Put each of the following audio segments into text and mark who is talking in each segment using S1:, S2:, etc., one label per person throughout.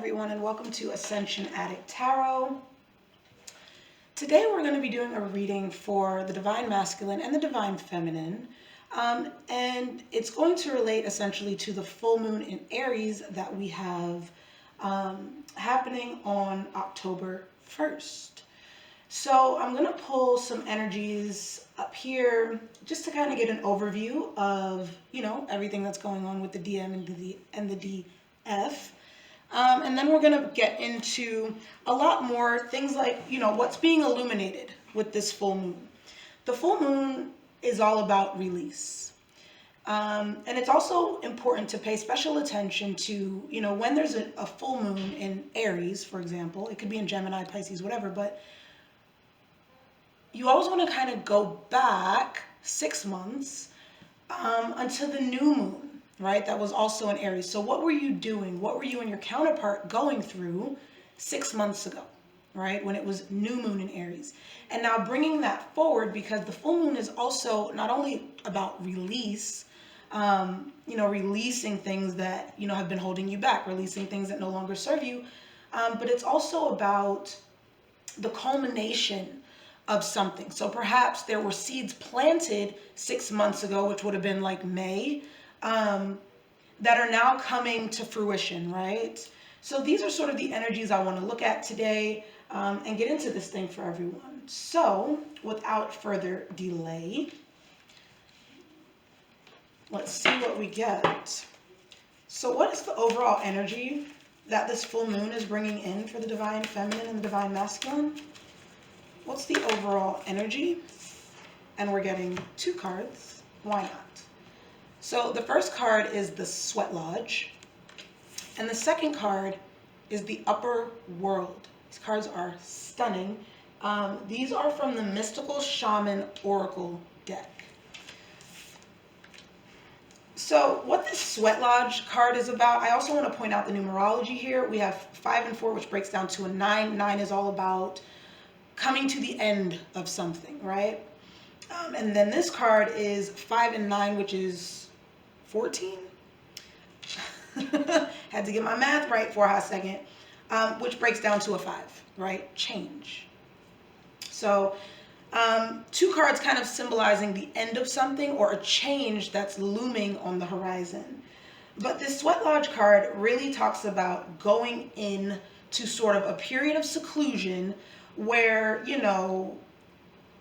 S1: everyone, and welcome to Ascension Addict Tarot. Today we're going to be doing a reading for the Divine Masculine and the Divine Feminine, and it's going to relate essentially to the full moon in Aries that we have happening on October 1st. So I'm going to pull some energies up here just to kind of get an overview of, everything that's going on with the DM and the DF. And then we're going to get into a lot more things like, what's being illuminated with this full moon. The full moon is all about release. And it's also important to pay special attention to, when there's a full moon in Aries, for example. It could be in Gemini, Pisces, whatever, but you always want to kind of go back 6 months until the new moon. Right? That was also in Aries. So what were you doing? What were you and your counterpart going through 6 months ago, right? When it was new moon in Aries. And now bringing that forward, because the full moon is also not only about release, releasing things that, have been holding you back, releasing things that no longer serve you. But it's also about the culmination of something. So perhaps there were seeds planted 6 months ago, which would have been like May, that are now coming to fruition, right? So these are sort of the energies I want to look at today and get into this thing for everyone. So without further delay, let's see what we get. So what is the overall energy that this full moon is bringing in for the Divine Feminine and the Divine Masculine? What's the overall energy? And we're getting 2 cards. Why not? So the first card is the Sweat Lodge, and the second card is the Upper World. These cards are stunning. These are from the Mystical Shaman Oracle deck. So what this Sweat Lodge card is about, I also want to point out the numerology here. We have 5 and 4, which breaks down to a 9. 9 is all about coming to the end of something, right? And then this card is 5 and 9, which is 14. Had to get my math right for a hot second, which breaks down to a 5, right? Change. So 2 cards kind of symbolizing the end of something or a change that's looming on the horizon. But this Sweat Lodge card really talks about going in to sort of a period of seclusion where,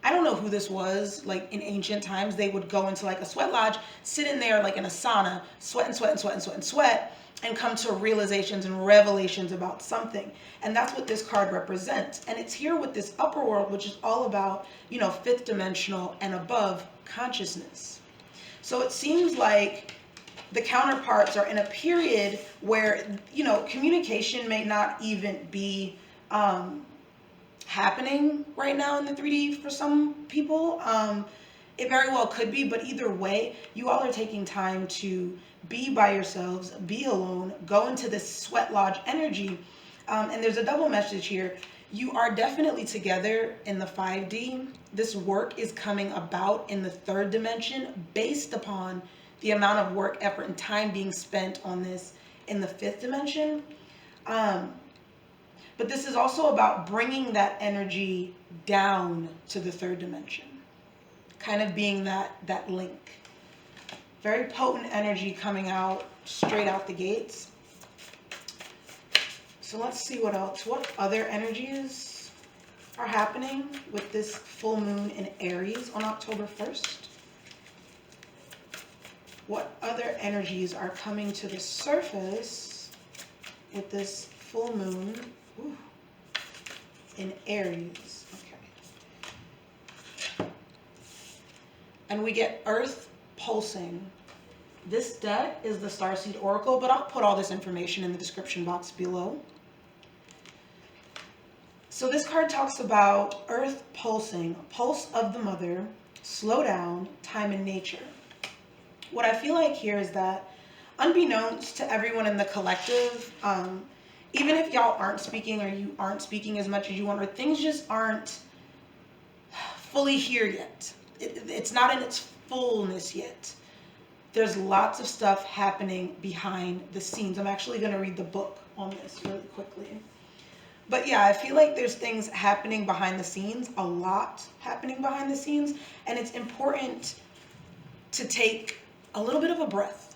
S1: I don't know who this was, like in ancient times, they would go into like a sweat lodge, sit in there like in a sauna, sweat and sweat and sweat and sweat and sweat, and come to realizations and revelations about something. And that's what this card represents. And it's here with this upper world, which is all about, 5th dimensional and above consciousness. So it seems like the counterparts are in a period where, communication may not even be happening right now in the 3D for some people. It very well could be, but either way, you all are taking time to be by yourselves, be alone, go into this Sweat Lodge energy. And there's a double message here. You are definitely together in the 5D. This work is coming about in the 3rd dimension based upon the amount of work, effort, and time being spent on this in the 5th dimension. But this is also about bringing that energy down to the 3rd dimension, kind of being that link. Very potent energy coming out straight out the gates. So let's see what else. What other energies are happening with this full moon in Aries on October 1st? What other energies are coming to the surface with this full moon in Aries? Okay. And we get Earth pulsing. This deck is the Starseed Oracle, but I'll put all this information in the description box below. So this card talks about Earth pulsing, pulse of the mother, slow down, time and nature. What I feel like here is that, unbeknownst to everyone in the collective, even if y'all aren't speaking or you aren't speaking as much as you want, or things just aren't fully here yet. It's not in its fullness yet. There's lots of stuff happening behind the scenes. I'm actually going to read the book on this really quickly. But yeah, I feel like there's things happening behind the scenes, a lot happening behind the scenes, and it's important to take a little bit of a breath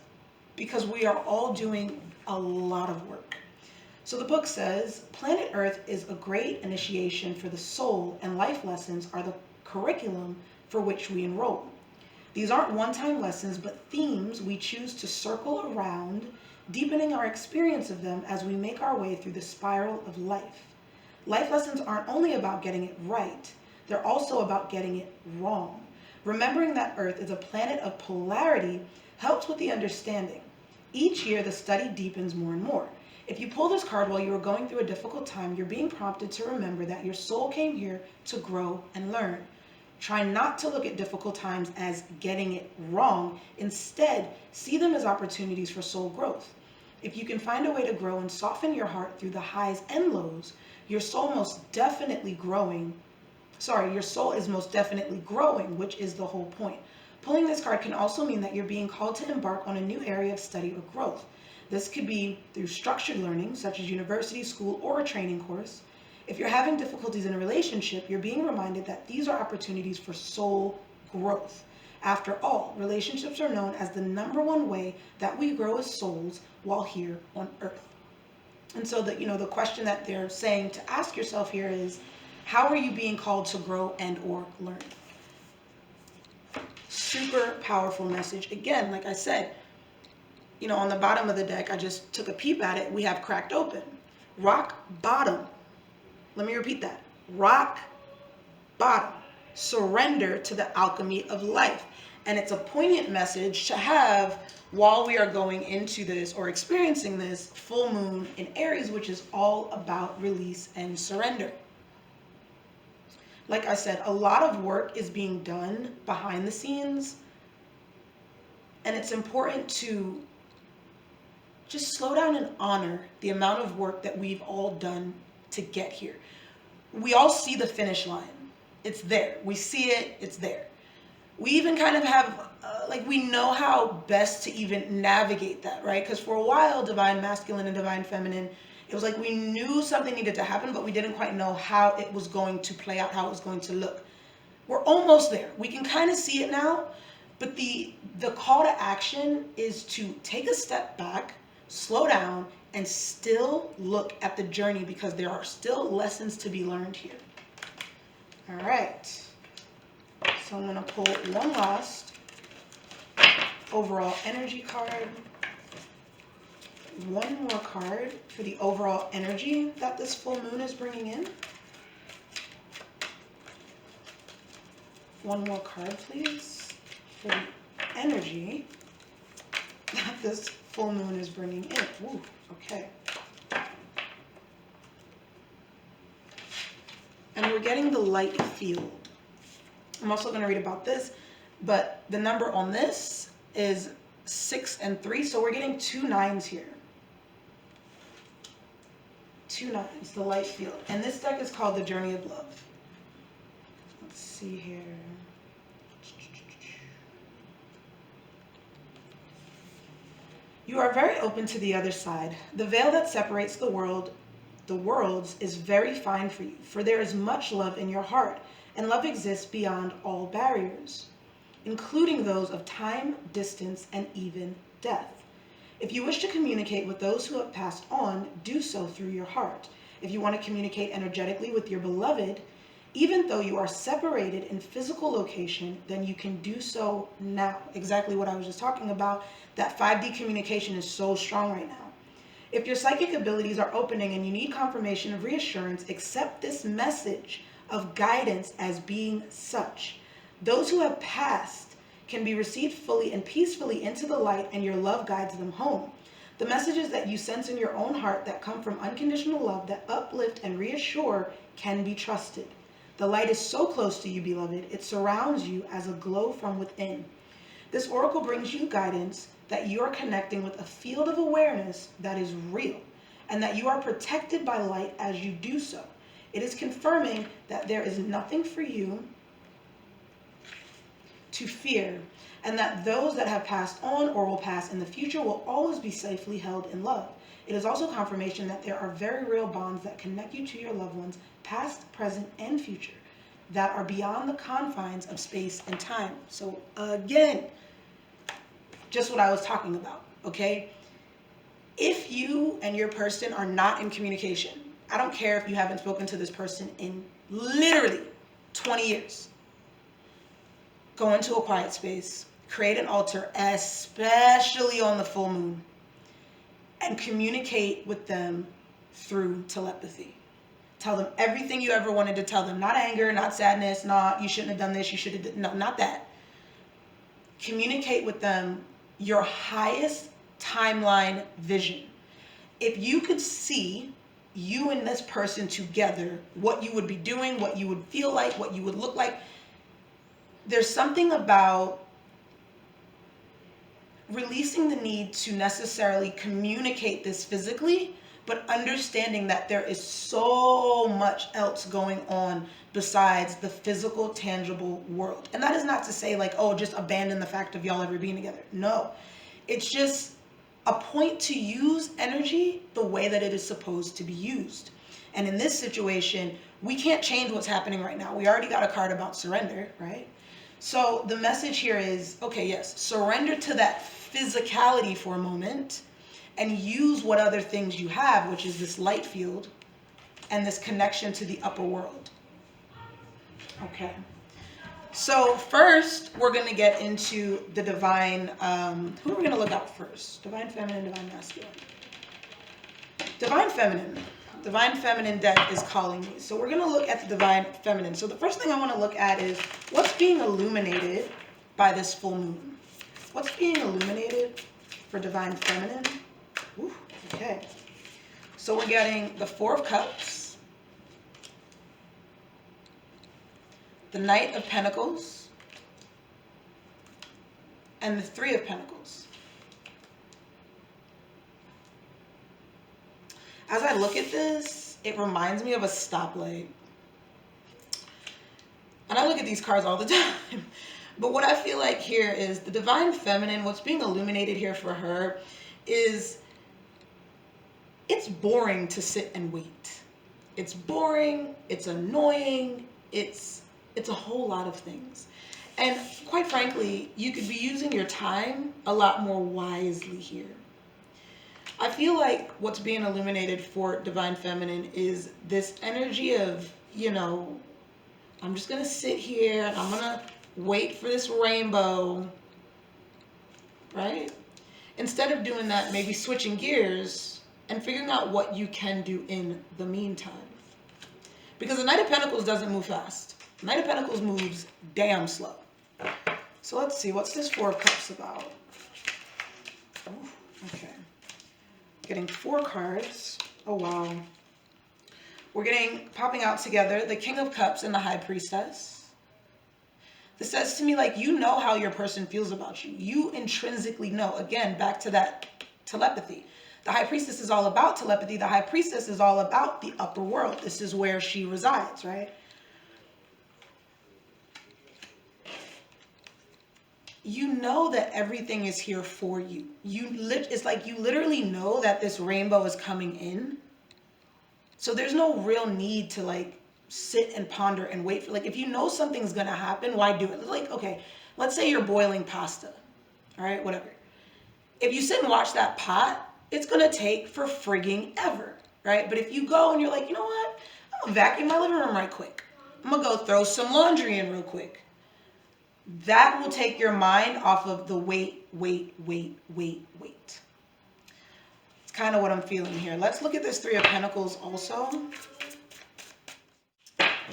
S1: because we are all doing a lot of work. So the book says, Planet Earth is a great initiation for the soul, and life lessons are the curriculum for which we enroll. These aren't one-time lessons, but themes we choose to circle around, deepening our experience of them as we make our way through the spiral of life. Life lessons aren't only about getting it right, they're also about getting it wrong. Remembering that Earth is a planet of polarity helps with the understanding. Each year, the study deepens more and more. If you pull this card while you are going through a difficult time, you're being prompted to remember that your soul came here to grow and learn. Try not to look at difficult times as getting it wrong. Instead, see them as opportunities for soul growth. If you can find a way to grow and soften your heart through the highs and lows, your soul is most definitely growing, which is the whole point. Pulling this card can also mean that you're being called to embark on a new area of study or growth. This could be through structured learning, such as university, school, or a training course. If you're having difficulties in a relationship, you're being reminded that these are opportunities for soul growth. After all, relationships are known as the #1 way that we grow as souls while here on Earth. And so the question that they're saying to ask yourself here is, how are you being called to grow and or learn? Super powerful message. Again, like I said, on the bottom of the deck, I just took a peep at it. We have cracked open. Rock bottom. Let me repeat that. Rock bottom. Surrender to the alchemy of life. And it's a poignant message to have while we are going into this or experiencing this full moon in Aries, which is all about release and surrender. Like I said, a lot of work is being done behind the scenes. And it's important to just slow down and honor the amount of work that we've all done to get here. We all see the finish line. It's there. We see it. It's there. We even kind of have, we know how best to even navigate that, right? Because for a while, divine masculine and divine feminine, it was like we knew something needed to happen, but we didn't quite know how it was going to play out, how it was going to look. We're almost there. We can kind of see it now, but the call to action is to take a step back, slow down, and still look at the journey because there are still lessons to be learned here. All right. So I'm going to pull one last overall energy card. One more card for the overall energy that this full moon is bringing in. One more card, please, for the energy that this full moon is bringing in. Ooh, okay. And we're getting the light field. I'm also going to read about this, but the number on this is 6 and 3, so we're getting 2 9s here. 2 9s, the light field. And this deck is called the Journey of Love. Let's see here. You are very open to the other side. The veil that separates the worlds is very fine for you, for there is much love in your heart, and love exists beyond all barriers, including those of time, distance, and even death. If you wish to communicate with those who have passed on, do so through your heart. If you want to communicate energetically with your beloved, even though you are separated in physical location, then you can do so now. Exactly what I was just talking about. That 5D communication is so strong right now. If your psychic abilities are opening and you need confirmation of reassurance, accept this message of guidance as being such. Those who have passed can be received fully and peacefully into the light, and your love guides them home. The messages that you sense in your own heart that come from unconditional love that uplift and reassure can be trusted. The light is so close to you, beloved, it surrounds you as a glow from within. This oracle brings you guidance that you are connecting with a field of awareness that is real, and that you are protected by light as you do so. It is confirming that there is nothing for you to fear, and that those that have passed on or will pass in the future will always be safely held in love. It is also confirmation that there are very real bonds that connect you to your loved ones, past, present, and future, that are beyond the confines of space and time. So again, just what I was talking about, okay? If you and your person are not in communication, I don't care if you haven't spoken to this person in literally 20 years, go into a quiet space, create an altar, especially on the full moon, and communicate with them through telepathy. Tell them everything you ever wanted to tell them. Not anger, not sadness, not you shouldn't have done this, you should have, no, not that. Communicate with them your highest timeline vision. If you could see you and this person together, what you would be doing, what you would feel like, what you would look like, there's something about releasing the need to necessarily communicate this physically, but understanding that there is so much else going on besides the physical, tangible world. And that is not to say like, oh, just abandon the fact of y'all ever being together. No, it's just a point to use energy the way that it is supposed to be used. And in this situation, we can't change what's happening right now. We already got a card about surrender, right? So the message here is, okay, yes, surrender to that physicality for a moment and use what other things you have, which is this light field and this connection to the upper world. Okay. So first, we're going to get into the divine, who are we going to look at first? Divine feminine, divine masculine. Divine feminine. Divine feminine deck is calling me. So we're going to look at the divine feminine. So the first thing I want to look at is what's being illuminated by this full moon. What's being illuminated for divine feminine? Ooh, okay. So we're getting the Four of Cups, the Knight of Pentacles, and the Three of Pentacles. As I look at this, it reminds me of a stoplight. And I look at these cards all the time. But what I feel like here is the divine feminine, what's being illuminated here for her is it's boring to sit and wait. It's boring, it's annoying, it's a whole lot of things. And quite frankly, you could be using your time a lot more wisely here. I feel like what's being illuminated for divine feminine is this energy of, you know, I'm just going to sit here and I'm going to wait for this rainbow, right? Instead of doing that, maybe switching gears and figuring out what you can do in the meantime. Because the Knight of Pentacles doesn't move fast. The Knight of Pentacles moves damn slow. So let's see, what's this Four of Cups about? Ooh, okay. Getting 4 cards. Oh, wow. We're getting, popping out together, the King of Cups and the High Priestess. This says to me, like, you know how your person feels about you. You intrinsically know. Again, back to that telepathy. The High Priestess is all about telepathy. The High Priestess is all about the upper world. This is where she resides, right? You know that everything is here for you. It's like you literally know that this rainbow is coming in. So there's no real need to like sit and ponder and wait for, like, if you know something's gonna happen, why do it? Like, okay, let's say you're boiling pasta, all right, whatever. If you sit and watch that pot, it's gonna take for frigging ever, right? But if you go and you're like, you know what, I'm gonna vacuum my living room right quick. I'm gonna go throw some laundry in real quick. That will take your mind off of the wait. It's kind of what I'm feeling here. Let's look at this Three of Pentacles also.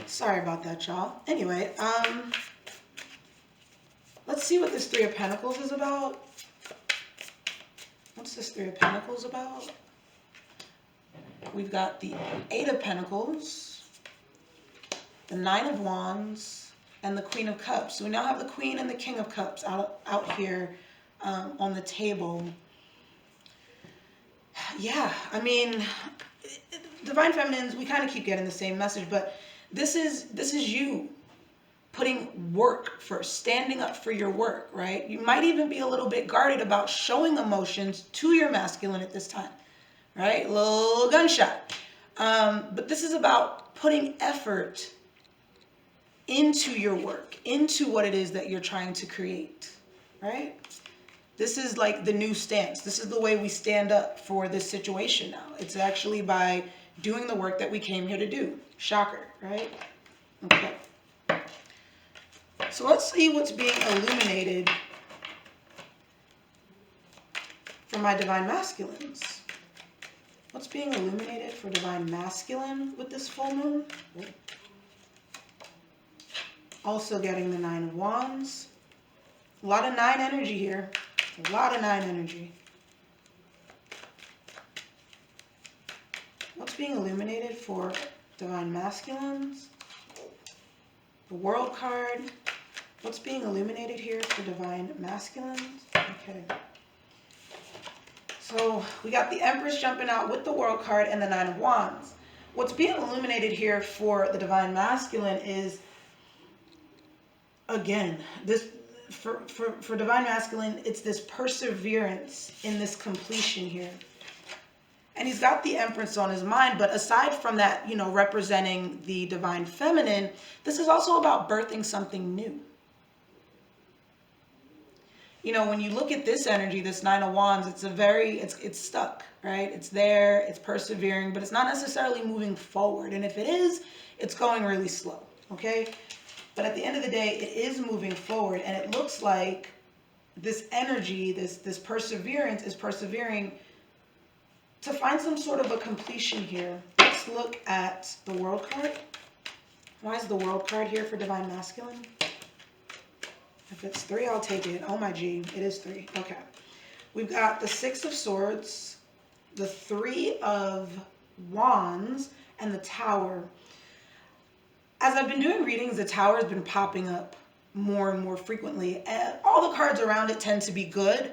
S1: Sorry about that, y'all. Anyway, let's see what this Three of Pentacles is about. What's this Three of Pentacles about? We've got the Eight of Pentacles, the Nine of Wands, and the Queen of Cups. So we now have the Queen and the King of Cups out here on the table. Yeah, I mean, divine feminines, we kind of keep getting the same message, but this is you putting work first, standing up for your work, right? You might even be a little bit guarded about showing emotions to your masculine at this time, right? A little gunshot. But this is about putting effort into your work, into what it is that you're trying to create, right? This is like the new stance. This is the way we stand up for this situation now. It's actually by doing the work that we came here to do. Shocker, right? Okay. So let's see what's being illuminated for my divine masculines. What's being illuminated for divine masculine with this full moon? Also getting the 9 of Wands. A lot of 9 energy here. A lot of 9 energy. What's being illuminated for divine masculines? The World card. What's being illuminated here for divine masculines? Okay. So we got the Empress jumping out with the World card and the 9 of Wands. What's being illuminated here for the divine masculine is, again, this for divine masculine, it's this perseverance in this completion here. And he's got the Empress on his mind, but aside from that, you know, representing the divine feminine, this is also about birthing something new. You know, when you look at this energy, this 9 of Wands, it's stuck, right? It's there, it's persevering, but it's not necessarily moving forward. And if it is, it's going really slow, okay? But at the end of the day, it is moving forward, and it looks like this energy, this perseverance is persevering to find some sort of a completion here. Let's look at the World card. Why is the World card here for divine masculine? If it's 3, I'll take it. Oh my G, it is 3. Okay. We've got the 6 of Swords, the 3 of Wands, and the Tower. As I've been doing readings, the Tower has been popping up more and more frequently. And all the cards around it tend to be good.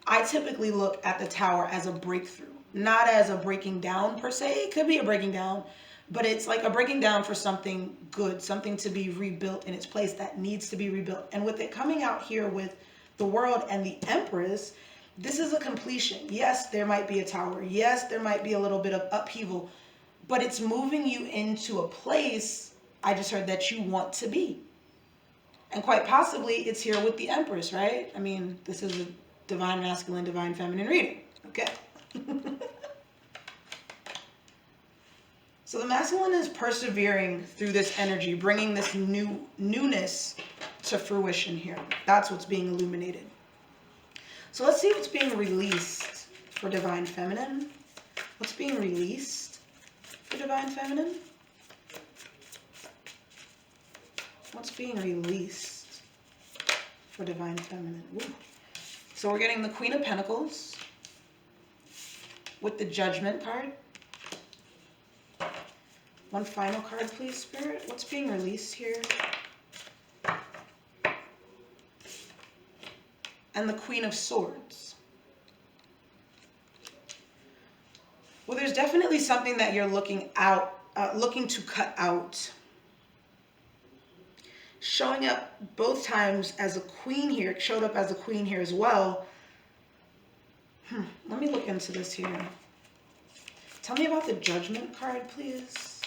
S1: I typically look at the Tower as a breakthrough, not as a breaking down per se. It could be a breaking down, but it's like a breaking down for something good, something to be rebuilt in its place that needs to be rebuilt. And with it coming out here with the World and the Empress, this is a completion. Yes, there might be a Tower. Yes, there might be a little bit of upheaval, but it's moving you into a place, I just heard, that you want to be. And quite possibly it's here with the Empress, right? I mean, this is a divine masculine, divine feminine reading, okay? So the masculine is persevering through this energy, bringing this newness to fruition here. That's what's being illuminated. So let's see what's being released for divine feminine. What's being released for divine feminine? What's being released for divine feminine? Ooh. So we're getting the Queen of Pentacles with the Judgment card. One final card, please, Spirit. What's being released here? And the Queen of Swords. Well, there's definitely something that you're looking to cut out. Showing up both times as a queen here. It showed up as a queen here as well. Let me look into this here. Tell me about the Judgment card, please.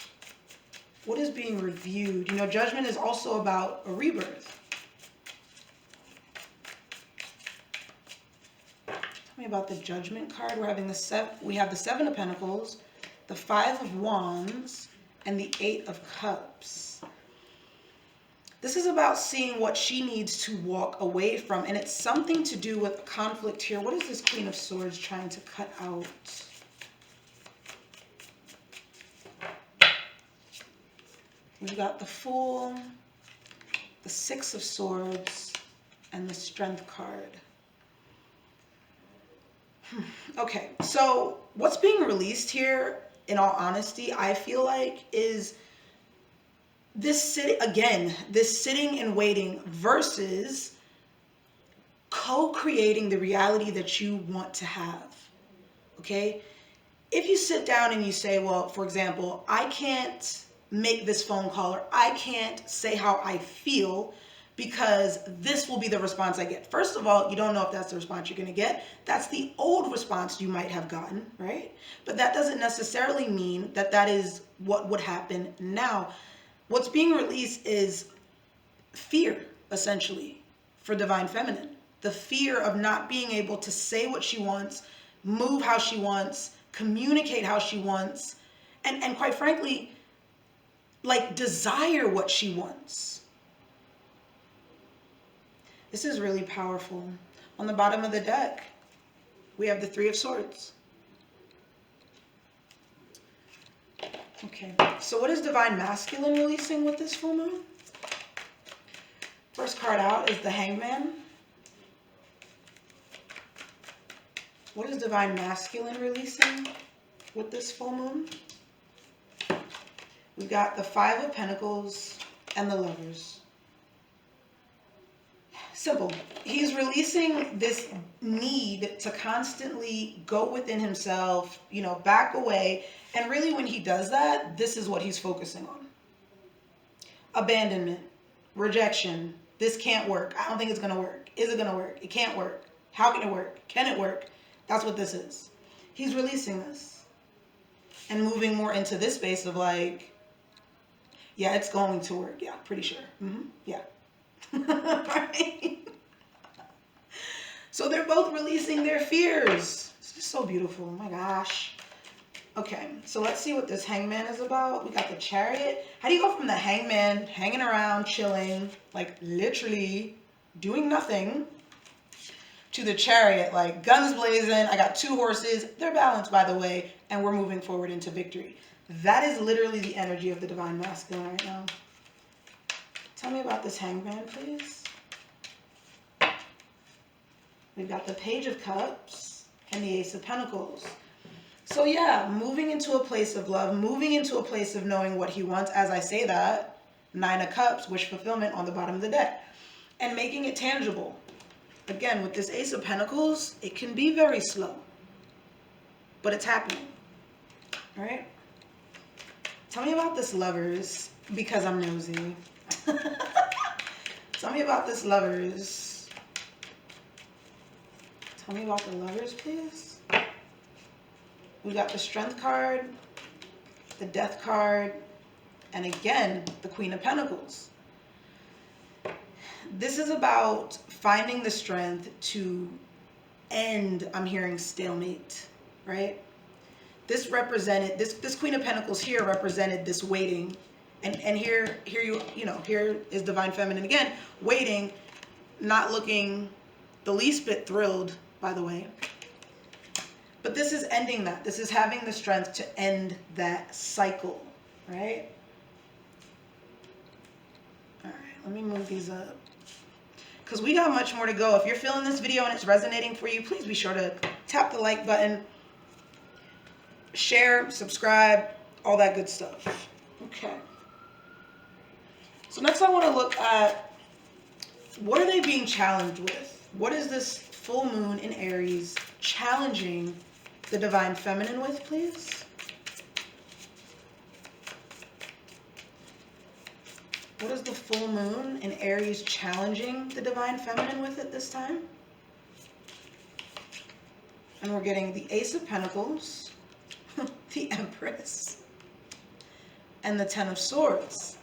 S1: What is being reviewed? You know, Judgment is also about a rebirth. Tell me about the Judgment card. We have the 7 of Pentacles, the 5 of Wands, and the 8 of Cups. This is about seeing what she needs to walk away from, and it's something to do with conflict here. What is this Queen of Swords trying to cut out? We've got the Fool, the 6 of Swords, and the Strength card. Okay, so what's being released here, in all honesty, I feel like, is this sitting and waiting versus co-creating the reality that you want to have. Okay? If you sit down and you say, well, for example, I can't make this phone call, or I can't say how I feel because this will be the response I get. First of all, you don't know if that's the response you're going to get. That's the old response you might have gotten, right? But that doesn't necessarily mean that that is what would happen now. What's being released is fear, essentially, for Divine Feminine. The fear of not being able to say what she wants, move how she wants, communicate how she wants, and quite frankly, like desire what she wants. This is really powerful. On the bottom of the deck, we have the Three of Swords. Okay, so what is Divine Masculine releasing with this full moon? First card out is the Hangman. What is Divine Masculine releasing with this full moon? We've got the Five of Pentacles and the Lovers. Simple. He's releasing this need to constantly go within himself, you know, back away. And really when he does that, this is what he's focusing on. Abandonment, rejection. This can't work. I don't think it's going to work. Is it going to work? It can't work. How can it work? Can it work? That's what this is. He's releasing this and moving more into this space of like, yeah, it's going to work. Yeah, pretty sure. Yeah. Right? So they're both releasing their fears. It's just so beautiful. Oh my gosh. Okay, so let's see what this Hangman is about. We got the Chariot. How do you go from the Hangman hanging around, chilling, like literally doing nothing, to the Chariot, like guns blazing? I got 2 horses. They're balanced, by the way, and we're moving forward into victory. That is literally the energy of the Divine Masculine right now. Tell me about this Hangman, please. We've got the Page of Cups and the Ace of Pentacles. So yeah, moving into a place of love, moving into a place of knowing what he wants. As I say that, 9 of Cups, wish fulfillment on the bottom of the deck. And making it tangible. Again, with this Ace of Pentacles, it can be very slow. But it's happening. All right? Tell me about this Lovers, because I'm nosy. Tell me about this Lovers. Tell me about the Lovers, please. We got the Strength card, the Death card, and again, the Queen of Pentacles. This is about finding the strength to end, I'm hearing, stalemate, right? This represented, this Queen of Pentacles here represented this waiting. And here is Divine Feminine again, waiting, not looking the least bit thrilled, by the way. But this is ending that. This is having the strength to end that cycle, right? All right, let me move these up, because we got much more to go. If you're feeling this video and it's resonating for you, please be sure to tap the like button, share, subscribe, all that good stuff. Okay. So next I want to look at, what are they being challenged with? What is this full moon in Aries challenging the Divine Feminine with, please? What is the full moon in Aries challenging the Divine Feminine with at this time? And we're getting the Ace of Pentacles, the Empress, and the Ten of Swords.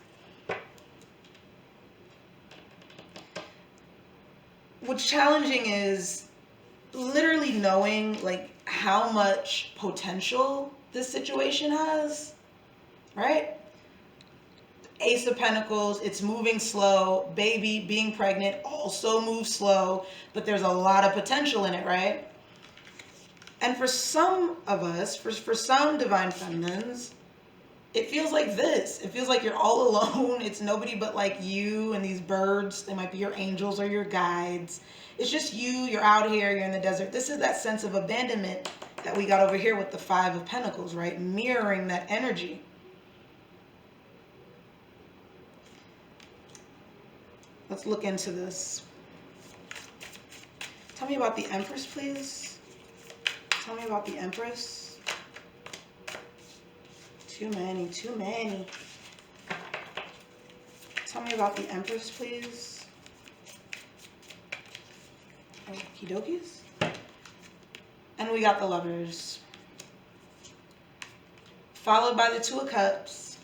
S1: What's challenging is literally knowing like how much potential this situation has, right? Ace of Pentacles, it's moving slow. Baby, being pregnant also moves slow, but there's a lot of potential in it, right? And for some of us, for some Divine Feminines, it feels like this. It feels like you're all alone. It's nobody but like you and these birds. They might be your angels or your guides. It's just you. You're out here. You're in the desert. This is that sense of abandonment that we got over here with the Five of Pentacles, right? Mirroring that energy. Let's look into this. Tell me about the Empress, please. Tell me about the Empress. Too many, too many. Tell me about the Empress, please. Okie dokies. And we got the Lovers. Followed by the Two of Cups.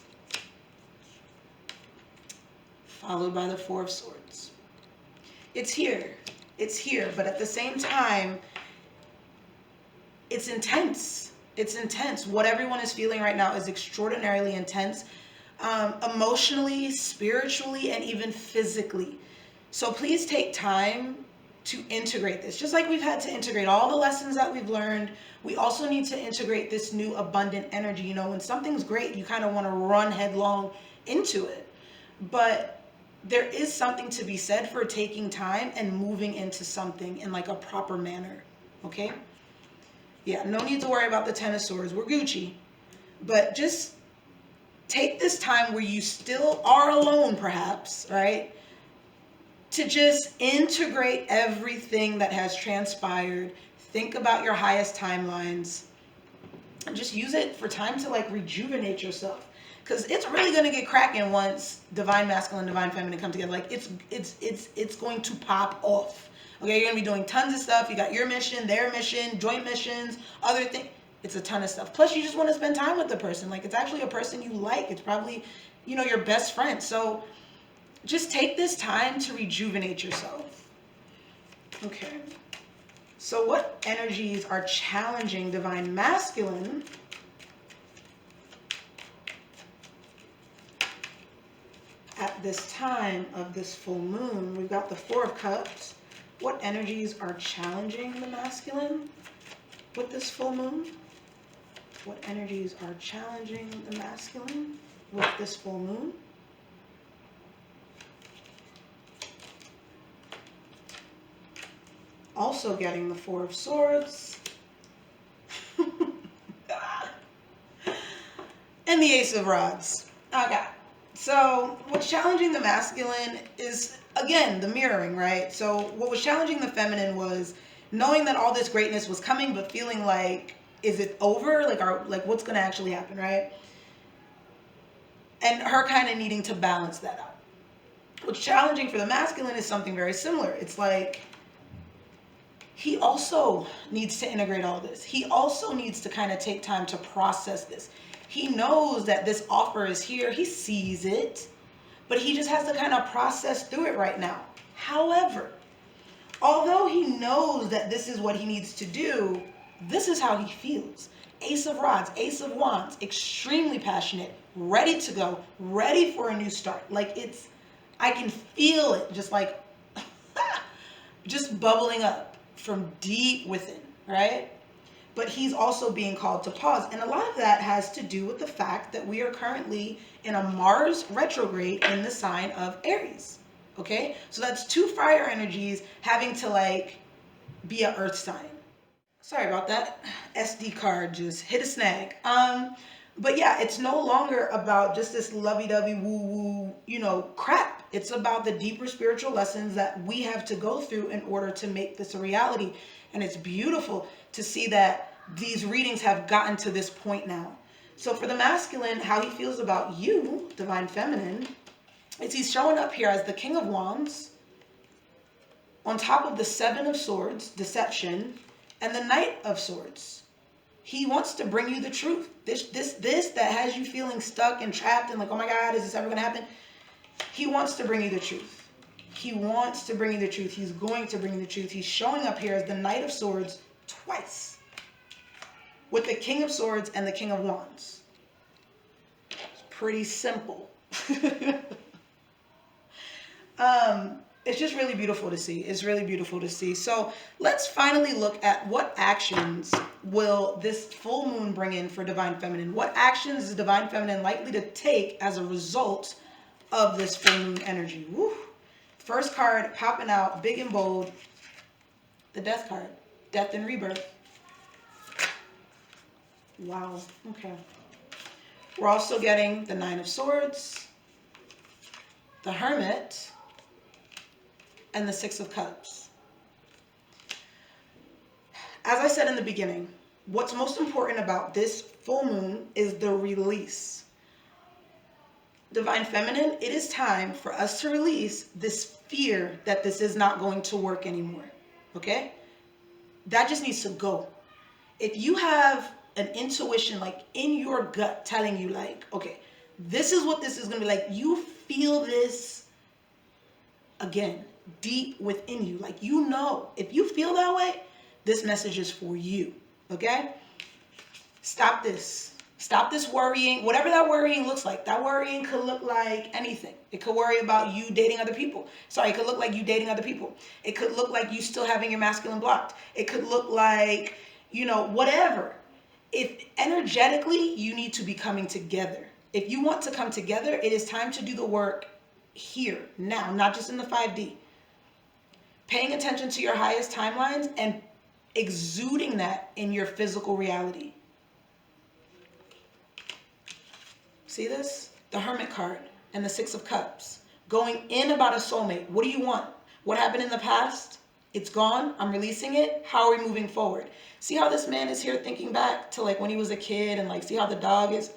S1: Followed by the Four of Swords. It's here. It's here. But at the same time, it's intense. It's intense. What everyone is feeling right now is extraordinarily intense. Emotionally, spiritually, and even physically. So please take time to integrate this. Just like we've had to integrate all the lessons that we've learned, we also need to integrate this new abundant energy. You know, when something's great, you kind of want to run headlong into it. But there is something to be said for taking time and moving into something in like a proper manner. Okay? Yeah, no need to worry about the Ten of Swords. We're Gucci. But just take this time where you still are alone, perhaps, right? To just integrate everything that has transpired. Think about your highest timelines. And just use it for time to like rejuvenate yourself. Because it's really going to get cracking once divine masculine, divine feminine come together. Like it's going to pop off. Okay, you're going to be doing tons of stuff. You got your mission, their mission, joint missions, other things. It's a ton of stuff. Plus, you just want to spend time with the person. Like, it's actually a person you like. It's probably, you know, your best friend. So just take this time to rejuvenate yourself. Okay. So what energies are challenging divine masculine? At this time of this full moon, we've got the Four of Cups. What energies are challenging the masculine with this full moon? What energies are challenging the masculine with this full moon? Also getting the Four of Swords. And the Ace of Rods. Okay. So what's challenging the masculine is, again, the mirroring, right? So what was challenging the feminine was knowing that all this greatness was coming, but feeling like, is it over? Like what's going to actually happen, right? And her kind of needing to balance that out. What's challenging for the masculine is something very similar. It's like, he also needs to integrate all this. He also needs to kind of take time to process this. He knows that this offer is here. He sees it, but he just has to kind of process through it right now. However, although he knows that this is what he needs to do, this is how he feels. Ace of Rods, Ace of Wands, extremely passionate, ready to go, ready for a new start. Like I can feel it just like, just bubbling up from deep within, right? But he's also being called to pause. And a lot of that has to do with the fact that we are currently in a Mars retrograde in the sign of Aries. Okay? So that's two fire energies having to like be an earth sign. Sorry about that. SD card just hit a snag. But yeah, it's no longer about just this lovey-dovey woo-woo, you know, crap. It's about the deeper spiritual lessons that we have to go through in order to make this a reality. And it's beautiful to see that these readings have gotten to this point now. So for the masculine, how he feels about you, divine feminine, is he's showing up here as the King of Wands, on top of the Seven of Swords, deception, and the Knight of Swords. He wants to bring you the truth. This that has you feeling stuck and trapped and like, oh my God, is this ever gonna happen? He wants to bring you the truth. He wants to bring you the truth. He's going to bring you the truth. He's showing up here as the Knight of Swords twice, with the King of Swords and the King of Wands. It's pretty simple. It's just really beautiful to see. It's really beautiful to see. So let's finally look at what actions will this full moon bring in for divine feminine. What actions is divine feminine likely to take as a result of this full moon energy? Woo. First card popping out big and bold, the Death card, death and rebirth. Wow. Okay. We're also getting the Nine of Swords, the Hermit, and the Six of Cups. As I said in the beginning, what's most important about this full moon is the release. Divine feminine, it is time for us to release this fear that this is not going to work anymore. okay? That just needs to go. If you have an intuition, like in your gut telling you like, okay, this is what this is going to be like. You feel this again, deep within you. Like, you know, if you feel that way, this message is for you, okay? Stop this. Stop this worrying, whatever that worrying looks like. That worrying could look like anything. It could worry about you dating other people. Sorry, it could look like you dating other people. It could look like you still having your masculine blocked. It could look like, you know, whatever. If energetically, you need to be coming together. If you want to come together, it is time to do the work here, now, not just in the 5D. Paying attention to your highest timelines and exuding that in your physical reality. See this? The Hermit card and the Six of Cups. Going in about a soulmate. What do you want? What happened in the past? It's gone. I'm releasing it. How are we moving forward? See how this man is here thinking back to like when he was a kid, and like see how the dog is?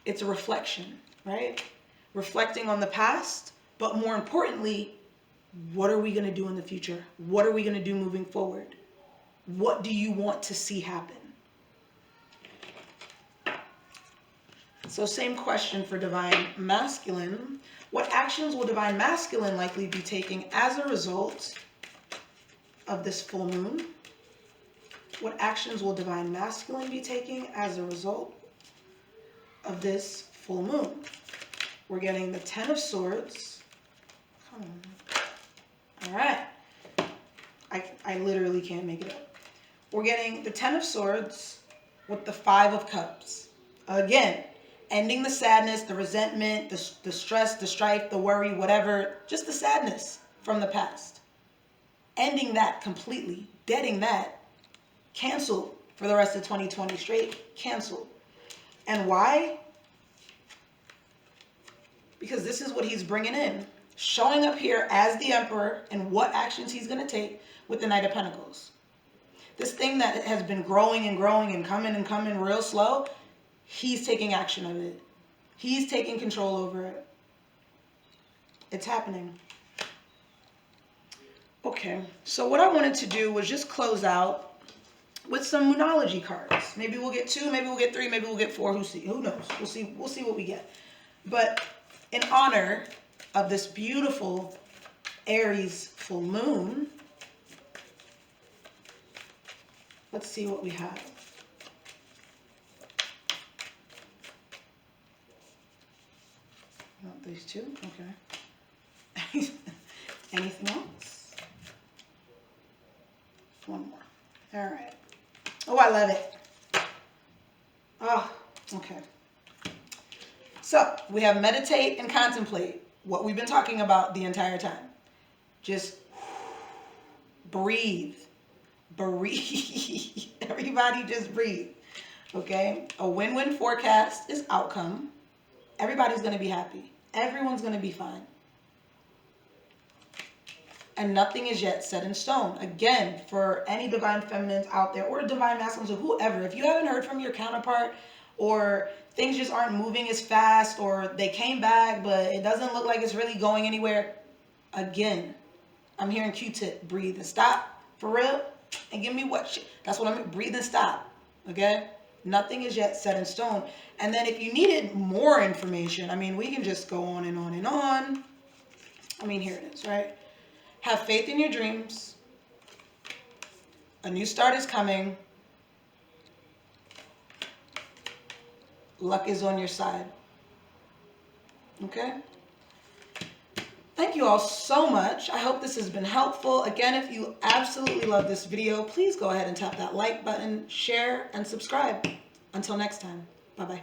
S1: It's a reflection, right? Reflecting on the past, but more importantly, what are we going to do in the future? What are we going to do moving forward? What do you want to see happen? So same question for Divine Masculine. What actions will Divine Masculine likely be taking as a result of this full moon? What actions will Divine Masculine be taking as a result of this full moon? We're getting the Ten of Swords. Come on. All right. I literally can't make it up. We're getting the Ten of Swords with the Five of Cups. Again, ending the sadness, the resentment, the stress, the strife, the worry, whatever, just the sadness from the past. Ending that completely, deading that, canceled for the rest of 2020 straight, canceled. And why? Because this is what he's bringing in. Showing up here as the Emperor and what actions he's going to take with the Knight of Pentacles. This thing that has been growing and growing and coming real slow, he's taking action of it. He's taking control over it. It's happening. Okay, so what I wanted to do was just close out with some Moonology cards. Maybe we'll get 2, maybe we'll get 3, maybe we'll get 4. Who knows? We'll see what we get. But in honor of this beautiful Aries full moon, let's see what we have. Not these 2? Okay. Anything else? One more. All right. Oh, I love it. Oh, okay. So we have meditate and contemplate, what we've been talking about the entire time. Just breathe. Breathe. Everybody just breathe. Okay? A win-win forecast is outcome. Everybody's going to be happy. Everyone's going to be fine. And nothing is yet set in stone. Again, for any divine feminines out there, or divine masculines, or whoever, if you haven't heard from your counterpart, or things just aren't moving as fast, or they came back, but it doesn't look like it's really going anywhere, again, I'm hearing Q-tip, breathe and stop, for real, and give me what shit. That's what I'm, breathe and stop, okay? Nothing is yet set in stone. And then if you needed more information, I mean, we can just go on and on and on. I mean, here it is, right? Have faith in your dreams. A new start is coming. Luck is on your side. Okay? Thank you all so much. I hope this has been helpful. Again, if you absolutely love this video, please go ahead and tap that like button, share, and subscribe. Until next time, bye-bye.